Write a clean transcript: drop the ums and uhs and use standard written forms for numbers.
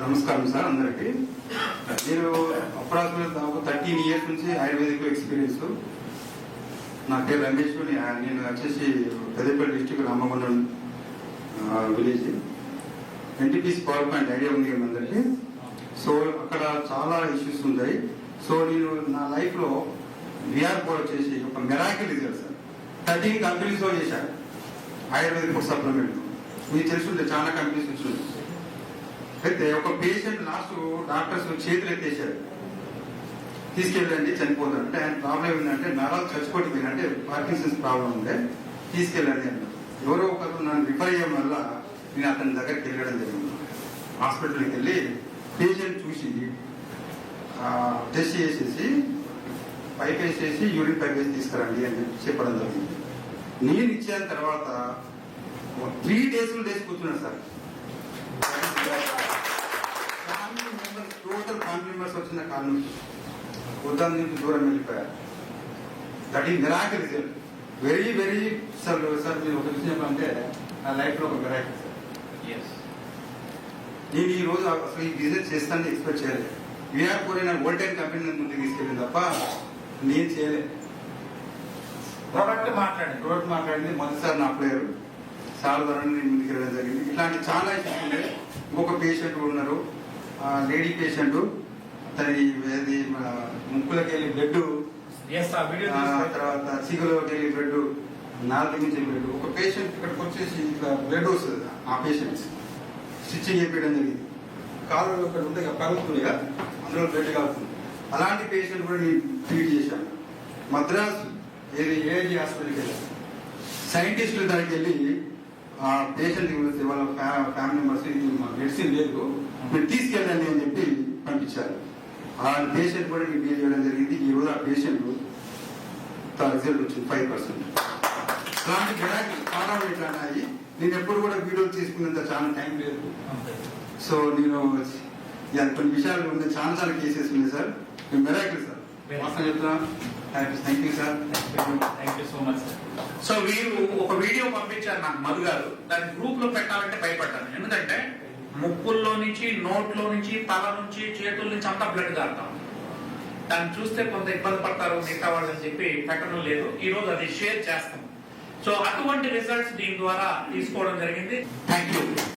నమస్కారం సార్ అందరికి. నేను అప్రాక్సిమేట్ 13 ఇయర్స్ నుంచి ఆయుర్వేదిక్ ఎక్స్పీరియన్స్. నా పేరు రమేష్. నేను వచ్చేసి Peddapalli district Ramagundam village. NTPC power point idea ఉంది కదా అందరికి. సో అక్కడ చాలా ఇష్యూస్ ఉంటాయి. సో నేను నా లైఫ్ లో విఆర్ కూడా వచ్చేసి ఒక మెరాకిల్ రిజల్ట్ సార్. 13 కంపెనీస్ లో చేశాను ఆయుర్వేదిక్ ఫుడ్ సప్లిమెంట్. మీకు తెలుసుంటే చాలా కంపెనీస్ వచ్చింది. అయితే ఒక పేషెంట్ లాస్ట్ డాక్టర్స్ చేతులు ఎత్తేసారు, తీసుకెళ్ళండి చనిపోతారు అంటే. ఆయన ప్రాబ్లం ఏంటంటే నరాలు చచ్చిపోతుంది, అంటే పార్కిన్సన్స్ ప్రాబ్లం ఉండే, తీసుకెళ్ళండి అన్నారు. ఎవరో ఒకరు నన్ను రిఫర్ అయ్యడం వల్ల నేను అతని దగ్గరికి వెళ్ళడం జరిగింది. హాస్పిటల్కి వెళ్ళి పేషెంట్ చూసి టెస్ట్ చేసేసి పైప్ వేసేసి యూరిన్ పైప్ వేసి తీసుకురండి అని చెప్పడం జరిగింది. నేను ఇచ్చిన తర్వాత 3 days కూర్చున్నాను సార్. టోటల్ ఫ్యామిలీ మెంబర్స్ వచ్చిన కాలం నుంచి ఉద్దాం నుంచి దూరం వెళ్ళిపోయారు. దట్ ఈ miracle result. Very very sir. మీరు ఒక విషయం చెప్పాలంటే నా లైఫ్ లో ఒక మిరాకిల్ సార్. నేను ఈ రోజు అసలు ఈ బిజినెస్ చేస్తానని ఎక్స్పెక్ట్ చేయలేదు. వీఆర్ కోరిన వోల్టైన్ కంపెనీ ముందుకు తీసుకెళ్ళింది తప్ప నేను చేయలేదు. ప్రోడక్ట్ మాట్లాడింది మొదటిసారి నా ప్లేయర్ చాలా ద్వారా నేను ముందుకు వెళ్ళడం జరిగింది. ఇట్లాంటి చాలా ఇష్యూస్ ఉన్నాయి. ఇంకొక పేషెంట్ ఉన్నారు, లేడీ పేషెంట్. తన ముక్కులకి వెళ్ళి బ్లడ్, తర్వాత సిగులోకి వెళ్ళి బ్లడ్, నాలుగు నుంచి బ్లడ్. ఒక పేషెంట్ ఇక్కడికి వచ్చేసి బ్లడ్ వస్తుంది. ఆ పేషెంట్ స్టిచ్చింగ్ చేయించడం జరిగింది. కాలు ఇక్కడ ఉంటాయి కదా, కలుగుతుంది కదా, అందులో బ్లడ్ కాలుతుంది. అలాంటి పేషెంట్ కూడా నేను ట్రీట్ చేశాను. మద్రాసు ఏజీ హాస్పిటల్కి వెళ్ళాను. సైంటిస్టుల దగ్గరికి వెళ్ళి ఆ పేషెంట్ వాళ్ళ ఫ్యామిలీ మెంబర్స్ ఇది మెడిసిన్ లేదు, మీరు తీసుకెళ్ళండి అని చెప్పి పంపించారు. ఆ పేషెంట్ కూడా నేను డీల్ చేయడం జరిగింది. ఈ రోజు ఆ పేషెంట్ రిజల్ట్ వచ్చింది 5%. అలాంటి చాలా ఉన్నాయి. నేను ఎప్పుడు కూడా వీడియోలు తీసుకునేంత చాలా టైం లేదు. సో నేను కొన్ని విషయాలు ఉన్నాయి, చాలా కేసెస్ ఉన్నాయి సార్. Miracle sir. వాస్తవం చెప్తున్నాను. Thank you sir. Thank you so much sir. So వీరు ఒక వీడియో పంపించారు నాకు, మధు గారు. దాన్ని గ్రూప్ లో పెట్టాలంటే భయపడ్డాను. ఎందుకంటే ముక్కుల్లో నుంచి, నోట్లో నుంచి, తల నుంచి, చేతుల నుంచి అంతా బ్లడ్ కారుతాం. దాన్ని చూస్తే కొంత ఇబ్బంది పడతారు మిగతా వాళ్ళు అని చెప్పి పెట్టడం లేదు. ఈ రోజు అది షేర్ చేస్తాం. సో అటువంటి రిజల్ట్స్ దీని ద్వారా తీసుకోవడం జరిగింది. Thank you.